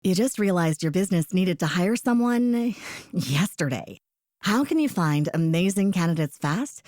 You just realized your business needed to hire someone yesterday. How can you find amazing candidates fast?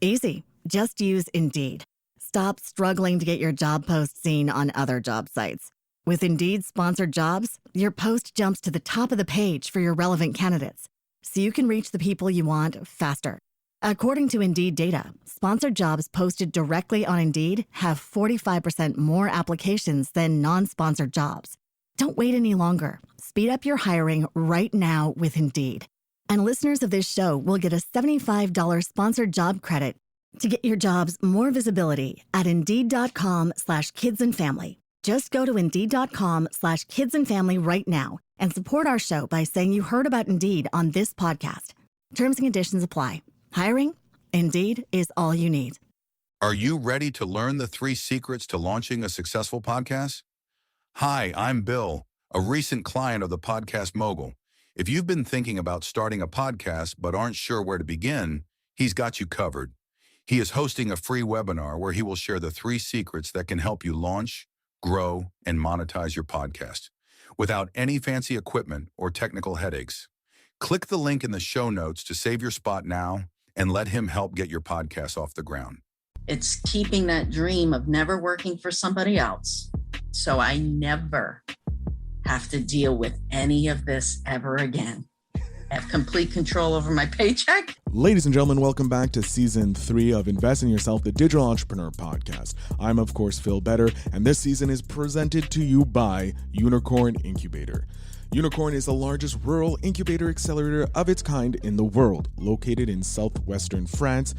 Easy. Just use Indeed. Stop struggling to get your job post seen on other job sites. With Indeed sponsored jobs, your post jumps to the top of the page for your relevant candidates, so you can reach the people you want faster. According to Indeed data, sponsored jobs posted directly on Indeed have 45% more applications than non-sponsored jobs. Don't wait any longer. Speed up your hiring right now with Indeed. And listeners of this show will get a $75 sponsored job credit to get your jobs more visibility at Indeed.com/kidsandfamily. Just go to Indeed.com/kidsandfamily right now and support our show by saying you heard about Indeed on this podcast. Terms and conditions apply. Hiring? Indeed is all you need. Are you ready to learn the 3 secrets to launching a successful podcast? Hi, I'm Bill, a recent client of the Podcast Mogul. If you've been thinking about starting a podcast but aren't sure where to begin, he's got you covered. He is hosting a free webinar where he will share the 3 secrets that can help you launch, grow, and monetize your podcast without any fancy equipment or technical headaches. Click the link in the show notes to save your spot now and let him help get your podcast off the ground. It's keeping that dream of never working for somebody else, so I never have to deal with any of this ever again. I have complete control over my paycheck. Ladies and gentlemen, welcome back to Season 3 of Invest in Yourself, the Digital Entrepreneur Podcast. I'm, of course, Phil Better, and this season is presented to you by Unicorn Incubator. Unicorn is the largest rural incubator accelerator of its kind in the world, located in southwestern France.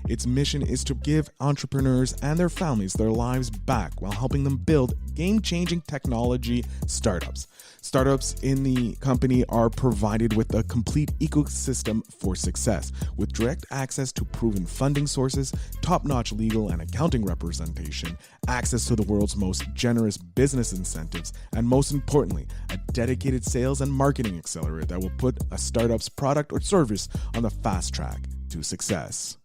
Its mission is to give entrepreneurs and their families their lives back while helping them build game-changing technology startups. Startups in the company are provided with a complete ecosystem for success, with direct access to proven funding sources, top-notch legal and accounting representation, access to the world's most generous business incentives, and most importantly, a dedicated sales and marketing accelerator that will put a startup's product or service on the fast track to success.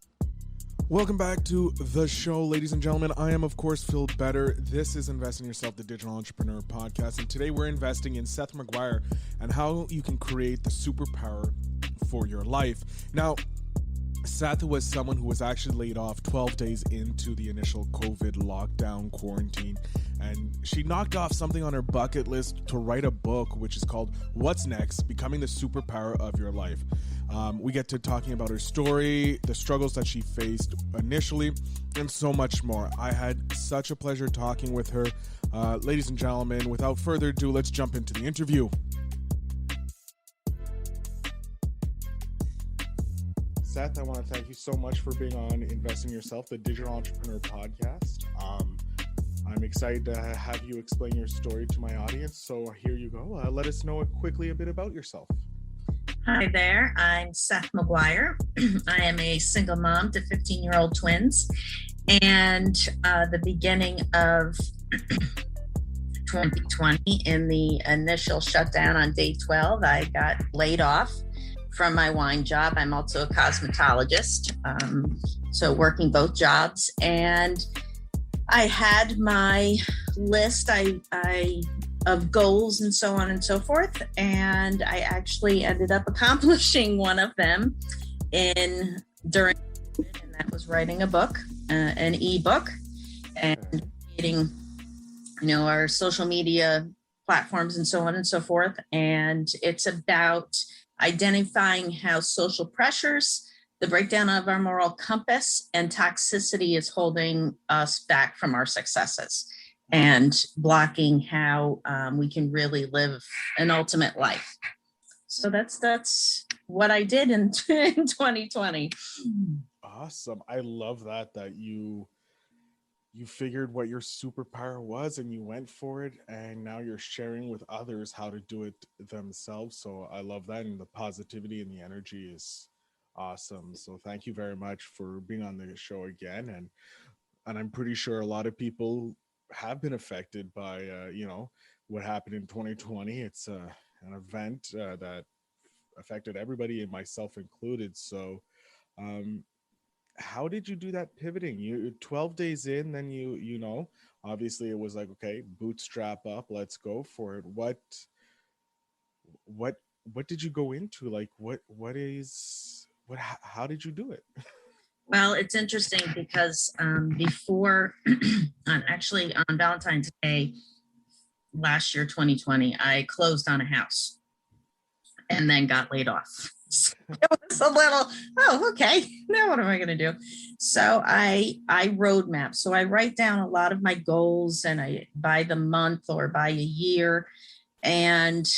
Welcome back to the show, ladies and gentlemen. I am, of course, Phil Better. This is Invest in Yourself, the Digital Entrepreneur Podcast. And today we're investing in Seth McGuire and how you can create the superpower for your life. Now, Seth was someone who was actually laid off 12 days into the initial COVID lockdown quarantine, and she knocked off something on her bucket list to write a book, which is called What's Next? Becoming the Superpower of Your Life. We get to talking about her story, the struggles that she faced initially, and so much more. I had such a pleasure talking with her. Ladies and gentlemen, without further ado, let's jump into the interview. Seth, I want to thank you so much for being on Invest in Yourself, the Digital Entrepreneur Podcast. I'm excited to have you explain your story to my audience. So here you go. Let us know quickly a bit about yourself. Hi there, I'm Seth McGuire. I am a single mom to 15-year-old twins. And the beginning of 2020, in the initial shutdown on day 12, I got laid off from my wine job. I'm also a cosmetologist, so working both jobs. And I had my list of goals and so on and so forth, and I actually ended up accomplishing one of them during, and that was writing a book, an eBook, and creating, our social media platforms and so on and so forth. And it's about identifying how social pressures, the breakdown of our moral compass, and toxicity is holding us back from our successes, and blocking how we can really live an ultimate life. So that's what I did in 2020. Awesome. I love that you figured what your superpower was and you went for it, and now you're sharing with others how to do it themselves. So I love that, and the positivity and the energy is awesome. So thank you very much for being on the show again. And I'm pretty sure a lot of people have been affected by what happened in 2020. It's an event that affected everybody, and myself included. So how did you do that pivoting? You 12 days in, then you know, obviously it was like, okay, bootstrap up, let's go for it. What what did you go into? Like how did you do it? Well, it's interesting because before, actually on Valentine's Day last year, 2020, I closed on a house and then got laid off. So it was a little, oh, okay, now what am I going to do? So I roadmap. So I write down a lot of my goals, and I by the month or by a year. And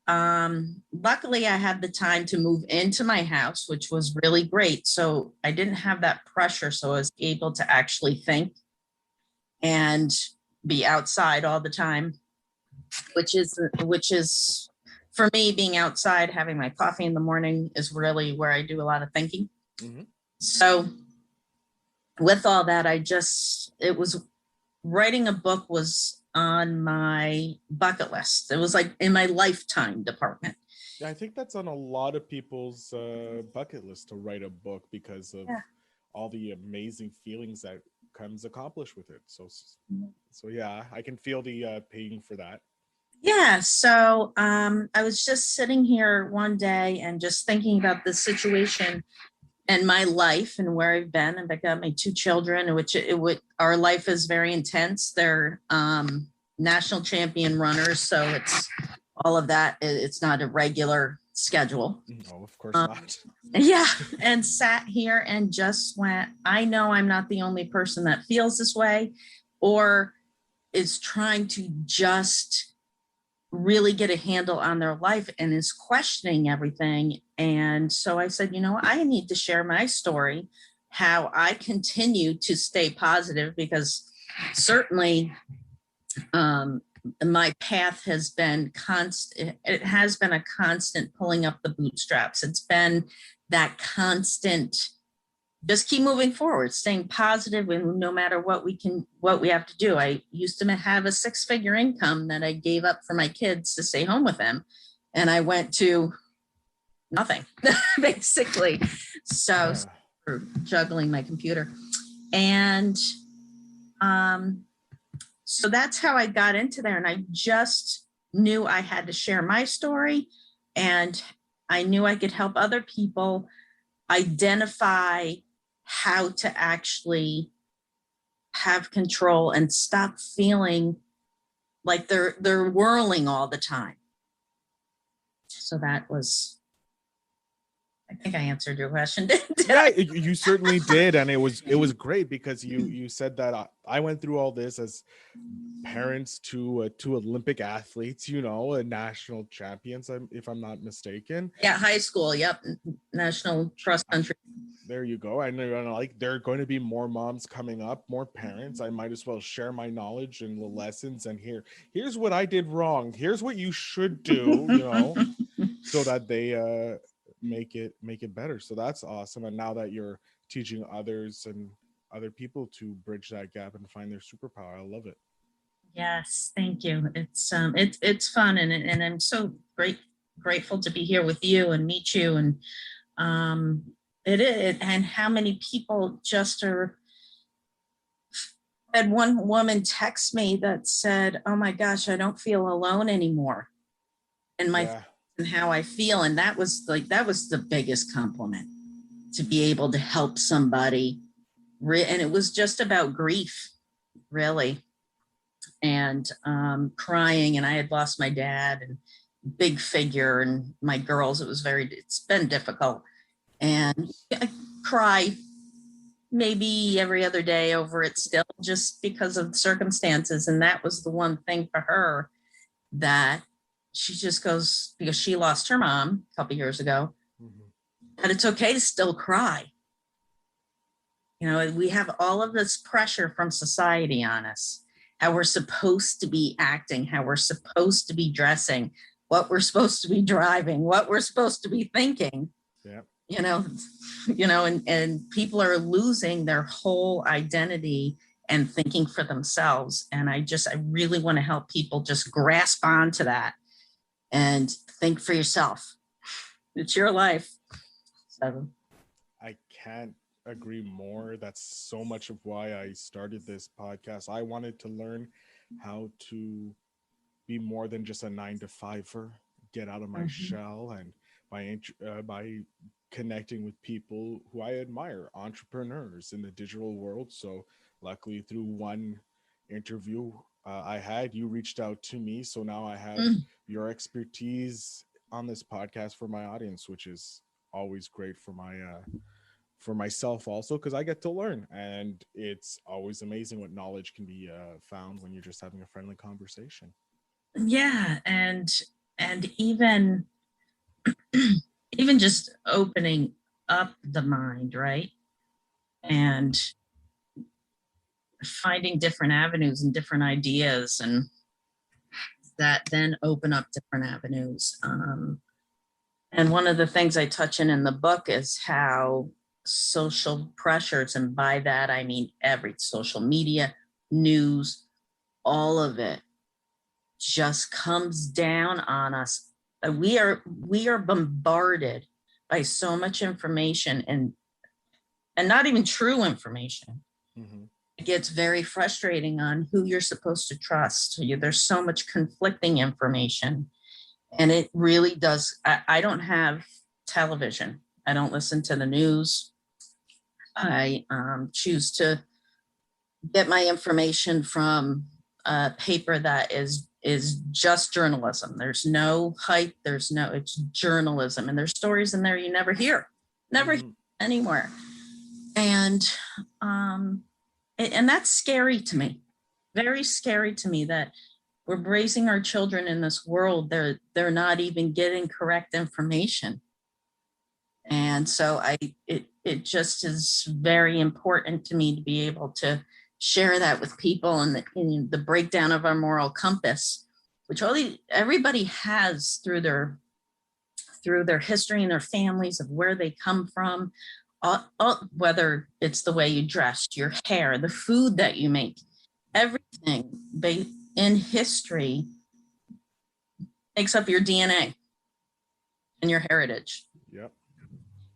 luckily I had the time to move into my house, which was really great. So I didn't have that pressure. So I was able to actually think and be outside all the time, which is for me, being outside, having my coffee in the morning is really where I do a lot of thinking. Mm-hmm. So with all that, writing a book was on my bucket list. It was like in my lifetime department. Yeah, I think that's on a lot of people's bucket list, to write a book, because of all the amazing feelings that comes accomplished with it. So yeah, I can feel the paying for that. Yeah. So I was just sitting here one day and just thinking about the situation and my life and where I've been. And I got my 2 children, which our life is very intense. They're national champion runners. So it's all of that. It's not a regular schedule. No, of course not. Yeah. And sat here and just went, I know I'm not the only person that feels this way or is trying to just really get a handle on their life and is questioning everything. And so I said, I need to share my story, how I continue to stay positive, because certainly my path has been constant. It has been a constant pulling up the bootstraps. It's been that constant, just keep moving forward, staying positive, and no matter what we have to do. I used to have a 6-figure income that I gave up for my kids to stay home with them. And I went to nothing, basically. So juggling my computer. And so that's how I got into there. And I just knew I had to share my story, and I knew I could help other people identify how to actually have control and stop feeling like they're whirling all the time. So that was, I think I answered your question. Did Yeah, I? you certainly did, and it was great, because you said that I went through all this as parents to Olympic athletes, national champions, if I'm not mistaken. Yeah, high school. Yep, national cross country. There you go. I know, like, there are going to be more moms coming up, more parents. I might as well share my knowledge and the lessons. And here's what I did wrong. Here's what you should do, so that they make it better. So that's awesome. And now that you're teaching others and other people to bridge that gap and find their superpower, I love it. Yes, thank you. It's fun, and I'm so grateful to be here with you and meet you, and it is, and how many people just are. I had one woman text me that said, "Oh my gosh, I don't feel alone anymore," and and how I feel, and that was the biggest compliment, to be able to help somebody, and it was just about grief, really. And crying, and I had lost my dad, and big figure, and my girls. It's been difficult, and I cry maybe every other day over it still, just because of the circumstances. And that was the one thing for her, that she just goes, because she lost her mom a couple years ago, that it's okay to still cry. We have all of this pressure from society on us, how we're supposed to be acting, how we're supposed to be dressing, what we're supposed to be driving, what we're supposed to be thinking. Yeah. And people are losing their whole identity and thinking for themselves. And I really want to help people just grasp onto that and think for yourself. It's your life. So I can't agree more. That's so much of why I started this podcast. I wanted to learn how to be more than just a 9 to 5er, get out of my shell, and by connecting with people who I admire, entrepreneurs in the digital world. So luckily, through one interview I had, you reached out to me. So now I have your expertise on this podcast for my audience, which is always great for myself also, because I get to learn, and it's always amazing what knowledge can be found when you're just having a friendly conversation. Yeah, and even even just opening up the mind, right? And finding different avenues and different ideas, and that then open up different avenues. And one of the things I touch in the book is how social pressures, and by that I mean every social media, news, all of it just comes down on us. We are bombarded by so much information, and not even true information. It gets very frustrating on who you're supposed to trust. There's so much conflicting information, and it really does. I don't have television. I don't listen to the news. I choose to get my information from a paper that is just journalism. There's no hype. It's journalism, and there's stories in there you never hear anywhere. And that's scary to me, very scary to me, that we're raising our children in this world. They're not even getting correct information. And so it just is very important to me to be able to share that with people, and the breakdown of our moral compass, which everybody has through their history and their families, of where they come from, whether it's the way you dressed, your hair, the food that you make, everything in history makes up your DNA and your heritage. Yep.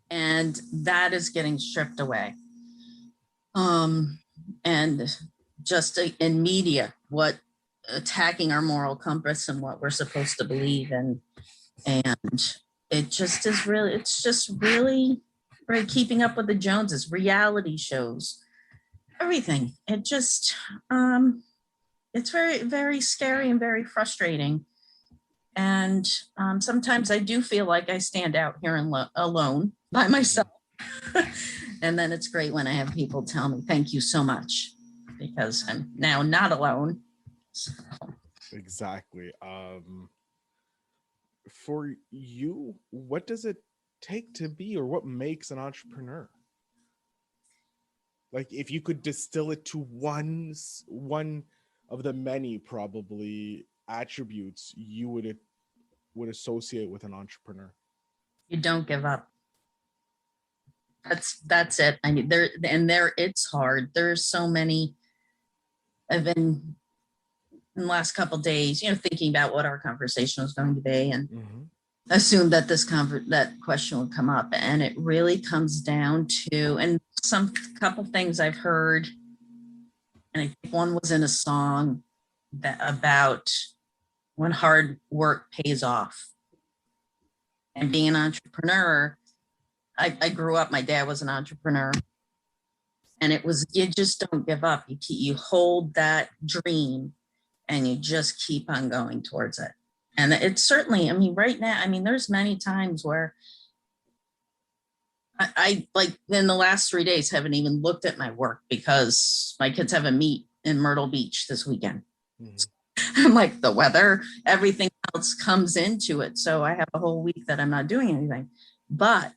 And that is getting stripped away. And just in media, what attacking our moral compass and what we're supposed to believe in. And it just is really, it's just really right, keeping up with the Joneses, reality shows, everything. It just, it's very, very scary and very frustrating. And sometimes I do feel like I stand out here alone by myself. And then it's great when I have people tell me, thank you so much, because I'm now not alone. So. Exactly. For you, what does it take to be, or what makes an entrepreneur? Like, if you could distill it to one of the many probably attributes you would associate with an entrepreneur. You don't give up. That's it. I mean, it's hard. There's so many. I've been in the last couple of days, thinking about what our conversation was going to be, and assumed that that question would come up. And it really comes down to, and couple things I've heard, and I think one was in a song about when hard work pays off. And being an entrepreneur, I grew up, my dad was an entrepreneur, and it was, you just don't give up. You hold that dream and you just keep on going towards it. And it's certainly, I mean, right now, I mean, there's many times where I like in the last 3 days haven't even looked at my work because my kids have a meet in Myrtle Beach this weekend. I'm like, the weather, everything else comes into it. So I have a whole week that I'm not doing anything, but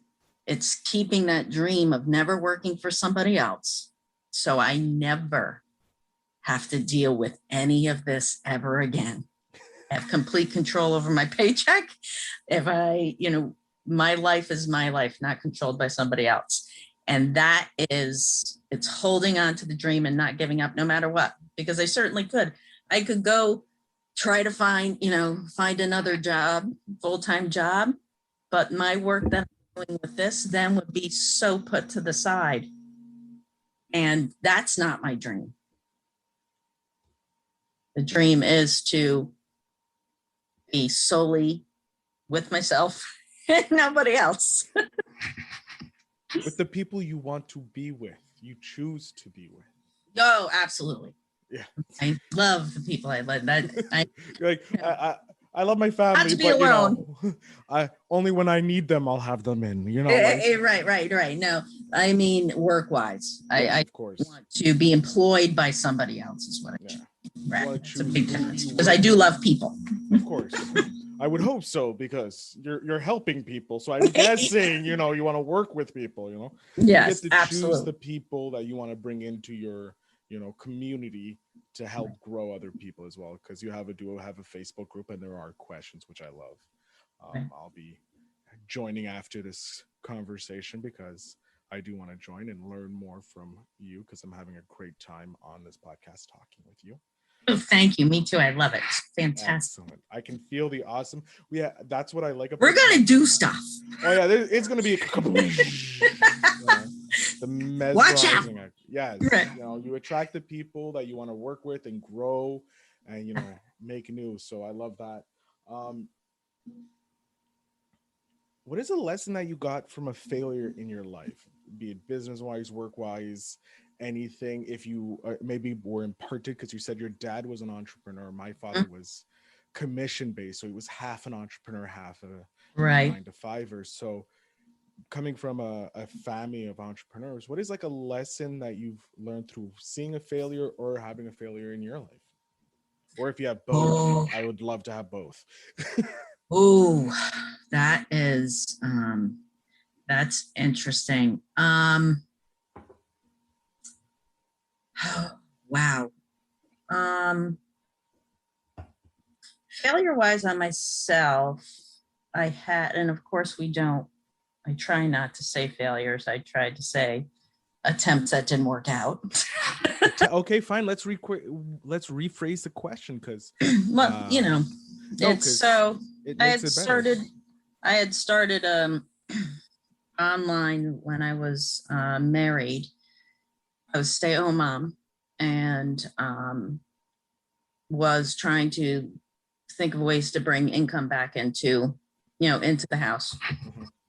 it's keeping that dream of never working for somebody else. So I never have to deal with any of this ever again. I have complete control over my paycheck. If my life is my life, not controlled by somebody else. And that is, it's holding on to the dream and not giving up no matter what, because I certainly could. I could go try to find another job, full-time job, but my work that I'm doing with this then would be so put to the side. And that's not my dream. The dream is to be solely with myself and nobody else. With the people you want to be with, you choose to be with. Oh, absolutely. Yeah. I love the people I love. You're like, I love my family, Not to be but alone. I only when I need them, I'll have them in. Right. No, I mean work-wise. Yes, I of course. want to be employed by somebody else is what I do. Right. It's a big difference because I do love people. Of course. I would hope so, because you're helping people. So I'm guessing, you want to work with people, Yes, you get to absolutely. choose the people that you want to bring into your, community to help grow other people as well. Because you have a Facebook group, and there are questions, which I love. I'll be joining after this conversation because I do want to join and learn more from you, because I'm having a great time on this podcast talking with you. Oh, thank you. Me too. I love it. It's fantastic. Excellent. I can feel the awesome. Yeah, that's what I like about. We're gonna do stuff. Oh yeah, it's gonna be the mesmerizing. Yes, right. You attract the people that you want to work with and grow, and make new. So I love that. What is a lesson that you got from a failure in your life, be it business-wise, work-wise? Anything, if you maybe were imparted, because you said your dad was an entrepreneur, my father was commission based, so he was half an entrepreneur, half a 9-to-5er. So coming from a family of entrepreneurs, what is like a lesson that you've learned through seeing a failure or having a failure in your life? Or if you have both, I would love to have both. That is that's interesting. Wow. Failure wise on myself, I had, and of course I try not to say failures. I tried to say attempts that didn't work out. Okay, fine. Let's rephrase the question, because well, it's so I had started online when I was married. I was a stay-at-home mom, and was trying to think of ways to bring income back into the house. I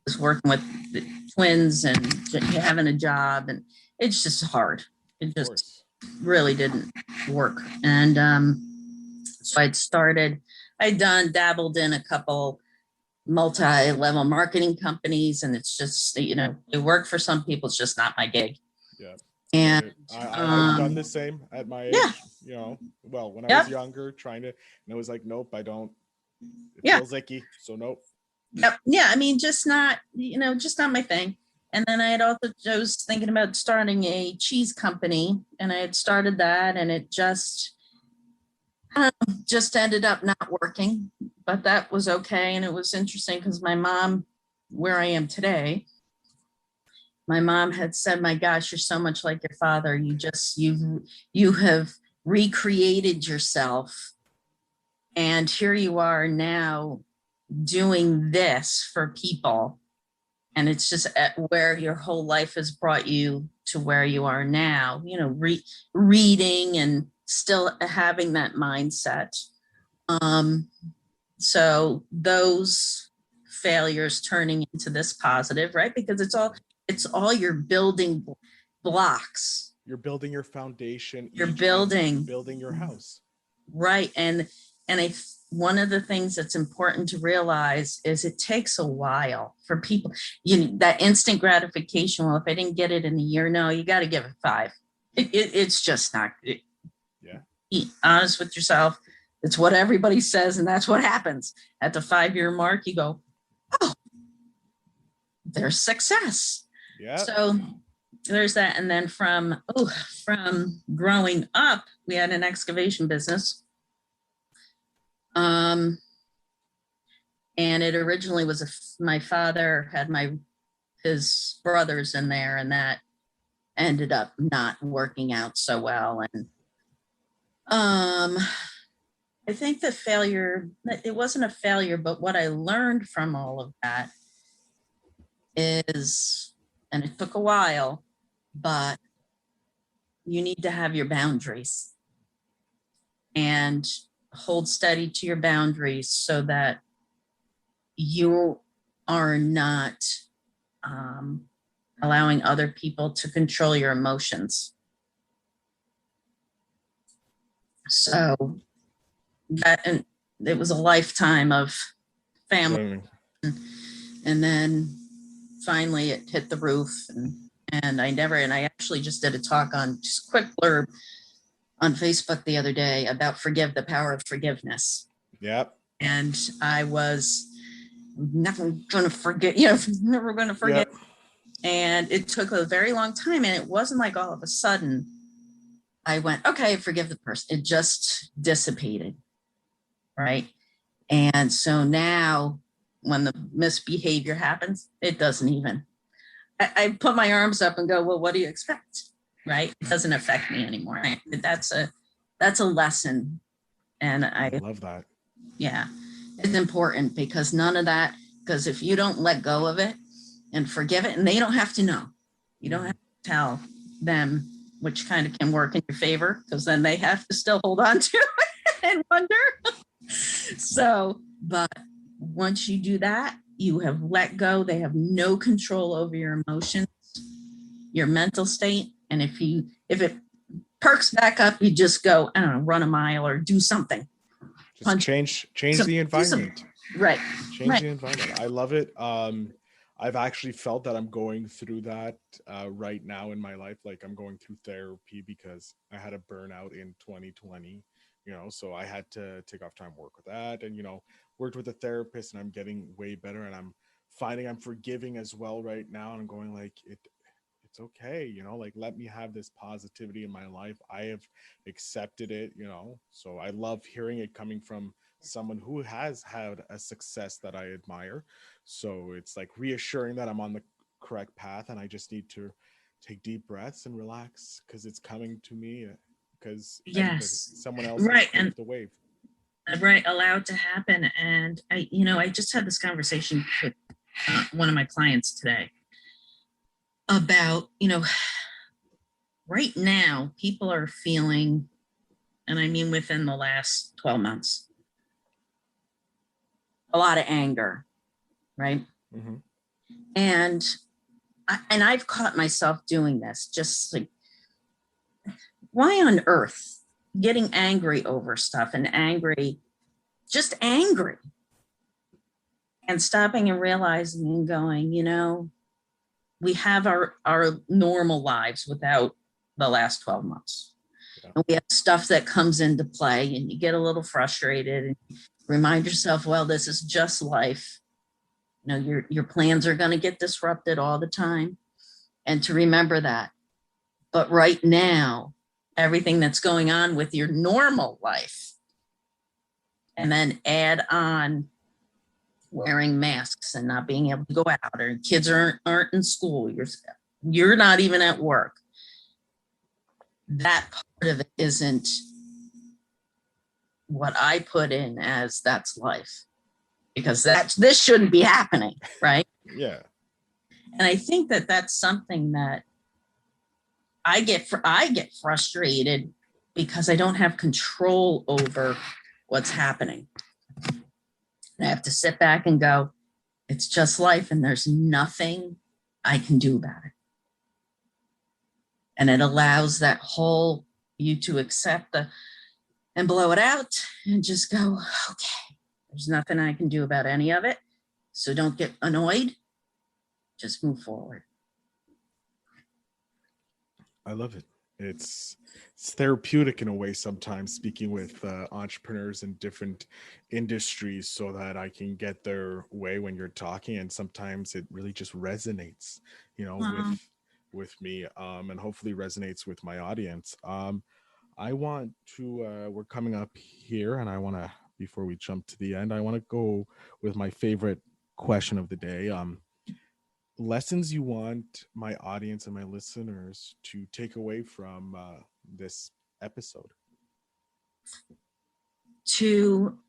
was working with the twins and having a job, and it's just hard. It just really didn't work. And so I'd dabbled in a couple multi-level marketing companies, and it's just, it worked for some people. It's just not my gig. Yeah. And I've done the same at my age, when I was younger, trying to, and I was like, nope, I don't, it feels icky, so nope. Yep. Yeah. I mean, just not my thing. And then I was thinking about starting a cheese company, and I had started that, and it just ended up not working, but that was okay. And it was interesting because my mom, where I am today, my mom had said, my gosh, you're so much like your father. You have recreated yourself. And here you are now doing this for people. And it's just where your whole life has brought you to where you are now, reading and still having that mindset. So those failures turning into this positive, right? Because it's all your building blocks. You're building your foundation. You're building your house. Right. And one of the things that's important to realize is it takes a while for people, that instant gratification. Well, if I didn't get it in a year, no, you got to give it 5. It's just not. Be honest with yourself. It's what everybody says, and that's what happens. At the 5-year mark, you go, oh, there's success. Yeah. So there's that. And then from growing up, we had an excavation business. And it originally was my father had his brothers in there, and that ended up not working out so well. And I think the failure, it wasn't a failure, but what I learned from all of that is, and it took a while, but you need to have your boundaries and hold steady to your boundaries so that you are not allowing other people to control your emotions. So and it was a lifetime of family. And then finally it hit the roof, and I actually just did a talk on just a quick blurb on Facebook the other day about the power of forgiveness. Yep. And I was never going to forget, never going to forget. Yep. And it took a very long time. And it wasn't like all of a sudden I went, okay, forgive the person. It just dissipated. Right. And so now when the misbehavior happens, it doesn't even, I put my arms up and go, well, what do you expect? Right. It doesn't affect me anymore. That's a lesson. And I love that. Yeah. It's important because because if you don't let go of it and forgive it, and they don't have to know, you don't have to tell them, which kind of can work in your favor because then they have to still hold on to it and wonder. So, but once you do that, you have let go. They have no control over your emotions, your mental state. And if it perks back up, you just go, I don't know, run a mile or do something. Just change the environment. Right. Change the environment. I love it. I've actually felt that I'm going through that right now in my life. Like I'm going through therapy because I had a burnout in 2020, so I had to take off time, work with that, and, worked with a therapist, and I'm getting way better, and I'm finding I'm forgiving as well right now. And I'm going like, it's okay, like, let me have this positivity in my life. I have accepted it, so I love hearing it coming from someone who has had a success that I admire. So it's like reassuring that I'm on the correct path, and I just need to take deep breaths and relax because it's coming to me, because someone else right, and the wave. Right, allow it to happen. And I just had this conversation with one of my clients today about, right now people are feeling, and I mean within the last 12 months, a lot of anger, right? Mm-hmm. And I've caught myself doing this, just like, why on earth getting angry over stuff and just angry, and stopping and realizing and going, we have our normal lives without the last 12 months. Yeah. And we have stuff that comes into play, and you get a little frustrated and remind yourself, well, this is just life. Your plans are going to get disrupted all the time, and to remember that. But right now, everything that's going on with your normal life, and then add on wearing masks and not being able to go out, or kids aren't in school, you're not even at work. That part of it isn't what I put in as that's life, because this shouldn't be happening, right? Yeah. And I think that that's something that I get frustrated because I don't have control over what's happening. And I have to sit back and go, it's just life, and there's nothing I can do about it. And it allows that whole you to accept and blow it out and just go, okay, there's nothing I can do about any of it. So don't get annoyed. Just move forward. I love it. It's therapeutic in a way sometimes, speaking with entrepreneurs in different industries, so that I can get their way when you're talking, and sometimes it really just resonates, with me, and hopefully resonates with my audience. I want to we're coming up here, and I want to, before we jump to the end, I want to go with my favorite question of the day. Lessons you want my audience and my listeners to take away from this episode? To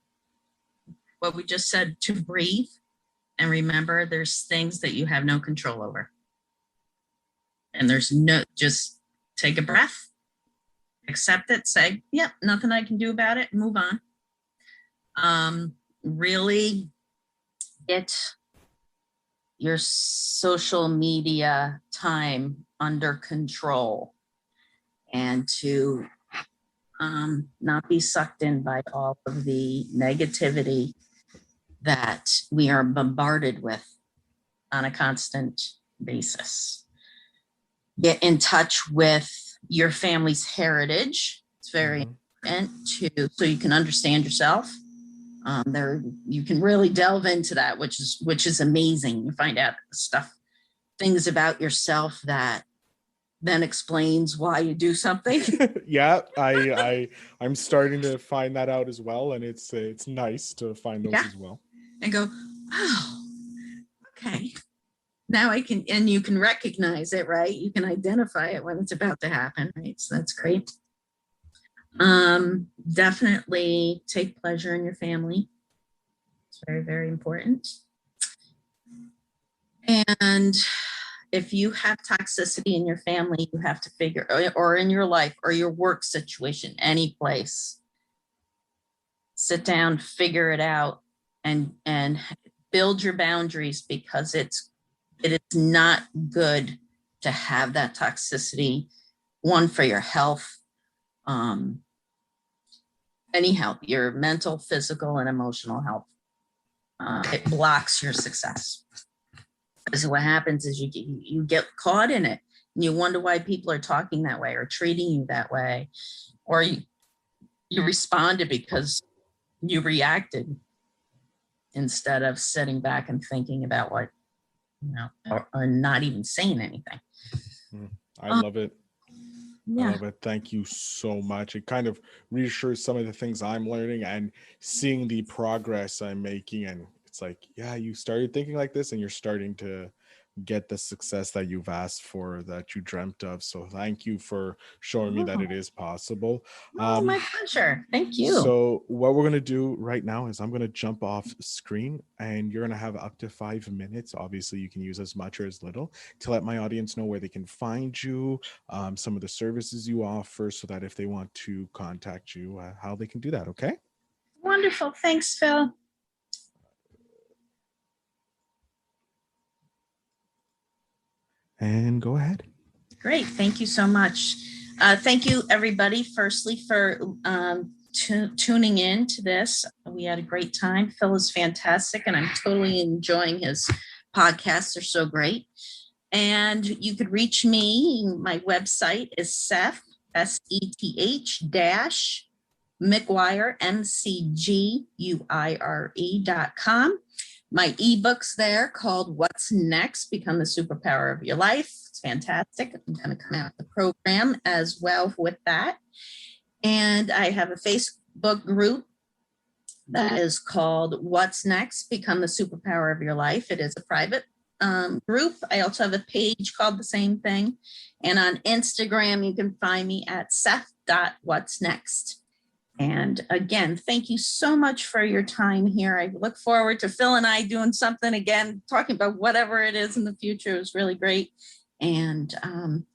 what we just said, to breathe and remember there's things that you have no control over. And just take a breath, accept it, say, yep, nothing I can do about it, move on. Really get your social media time under control, and to not be sucked in by all of the negativity that we are bombarded with on a constant basis. Get in touch with your family's heritage. It's very important so you can understand yourself. You can really delve into that, which is amazing. You find out things about yourself that then explains why you do something. Yeah, I'm starting to find that out as well, and it's nice to find those as well. And go, oh, okay. Now I can, and you can recognize it, right? You can identify it when it's about to happen, right? So that's great. Definitely take pleasure in your family. It's very, very important. And if you have toxicity in your family, you have to figure, or in your life or your work situation, any place, sit down, figure it out, and build your boundaries, because it is not good to have that toxicity, one, for your health, any health, your mental, physical, and emotional health. It blocks your success. Because what happens is you get caught in it, and you wonder why people are talking that way or treating you that way, or you responded because you reacted instead of sitting back and thinking about what, or not even saying anything. I love it. Yeah. I love it. Thank you so much. It kind of reassures some of the things I'm learning and seeing the progress I'm making. And it's like, yeah, you started thinking like this, and you're starting to get the success that you've asked for, that you dreamt of. So thank you for showing me that it is possible. My pleasure. Thank you. So what we're going to do right now is I'm going to jump off screen, and you're going to have up to 5 minutes. Obviously, you can use as much or as little to let my audience know where they can find you, some of the services you offer, so that if they want to contact you, how they can do that. Okay? Wonderful. Thanks, Phil. And go ahead. Great. Thank you so much. Thank you, everybody, firstly, for tuning in to this. We had a great time. Phil is fantastic, and I'm totally enjoying his podcasts. They're so great. And you could reach me. My website is Seth, SETH McGuire, MCGUIRE.com. My eBook's there called What's Next? Become the Superpower of Your Life. It's fantastic. I'm going to come out with the program as well with that. And I have a Facebook group that is called What's Next? Become the Superpower of Your Life. It is a private group. I also have a page called the same thing. And on Instagram, you can find me at seth.whatsnext. And again, thank you so much for your time here. I look forward to Phil and I doing something again, talking about whatever it is in the future. It was really great. And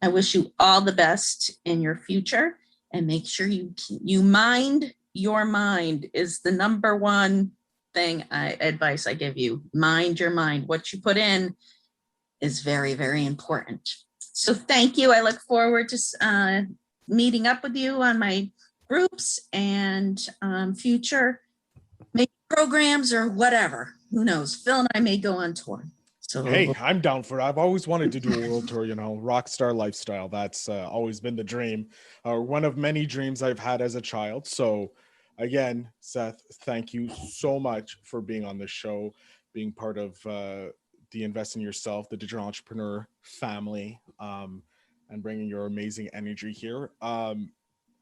I wish you all the best in your future, and make sure you mind your mind is the number one advice I give you. Mind your mind. What you put in is very, very important. So thank you. I look forward to meeting up with you on my groups and future maybe programs or whatever. Who knows? Phil and I may go on tour. So hey, I'm down for it. I've always wanted to do a world tour, rock star lifestyle. That's always been the dream, one of many dreams I've had as a child. So again, Seth, thank you so much for being on the show, being part of the Invest in Yourself, the Digital Entrepreneur family, and bringing your amazing energy here.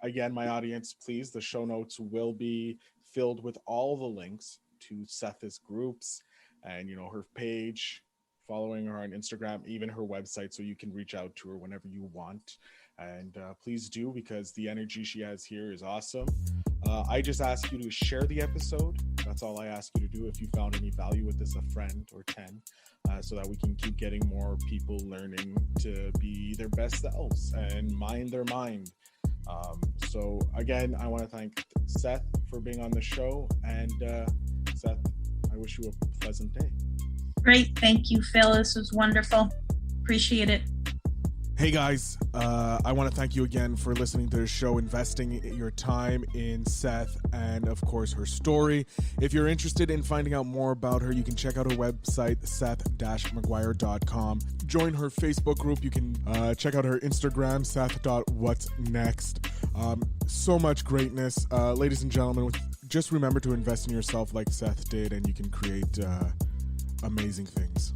Again, my audience, please, the show notes will be filled with all the links to Seth's groups and, her page, following her on Instagram, even her website, so you can reach out to her whenever you want. And please do, because the energy she has here is awesome. I just ask you to share the episode. That's all I ask you to do. If you found any value with this, a friend or 10, so that we can keep getting more people learning to be their best selves and mind their mind. So again, I want to thank Seth for being on the show, and Seth, I wish you a pleasant day. Great. Thank you, Phil. This was wonderful. Appreciate it. Hey guys, I want to thank you again for listening to the show, investing your time in Seth and of course her story. If you're interested in finding out more about her, you can check out her website, seth-mcguire.com. Join her Facebook group. You can check out her Instagram, seth.whatsnext. So much greatness. Ladies and gentlemen, just remember to invest in yourself like Seth did, and you can create amazing things.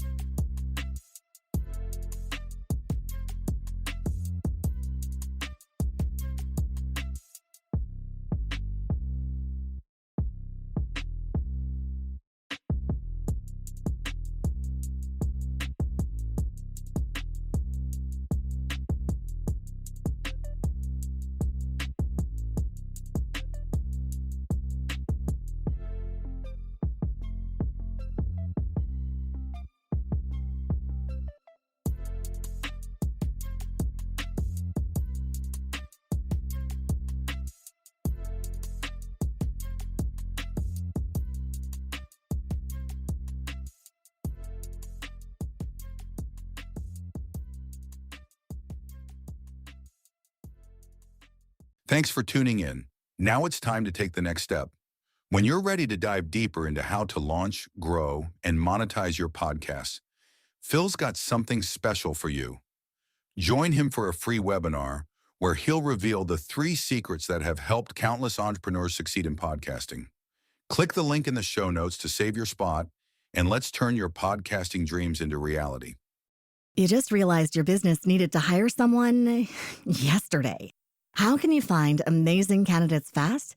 Thanks for tuning in. Now it's time to take the next step. When you're ready to dive deeper into how to launch, grow, and monetize your podcast, Phil's got something special for you. Join him for a free webinar where he'll reveal the 3 secrets that have helped countless entrepreneurs succeed in podcasting. Click the link in the show notes to save your spot, and let's turn your podcasting dreams into reality. You just realized your business needed to hire someone yesterday. How can you find amazing candidates fast?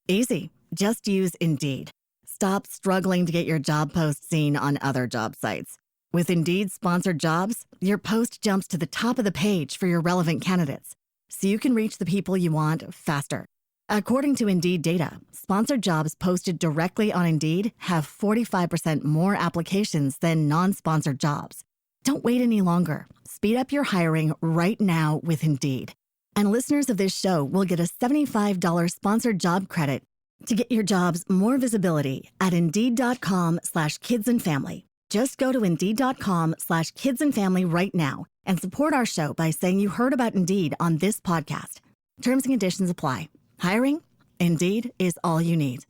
Easy. Just use Indeed. Stop struggling to get your job post seen on other job sites. With Indeed sponsored jobs, your post jumps to the top of the page for your relevant candidates, so you can reach the people you want faster. According to Indeed data, sponsored jobs posted directly on Indeed have 45% more applications than non-sponsored jobs. Don't wait any longer. Speed up your hiring right now with Indeed. And listeners of this show will get a $75 sponsored job credit to get your jobs more visibility at Indeed.com/kidsandfamily. Just go to Indeed.com/kidsandfamily right now and support our show by saying you heard about Indeed on this podcast. Terms and conditions apply. Hiring? Indeed is all you need.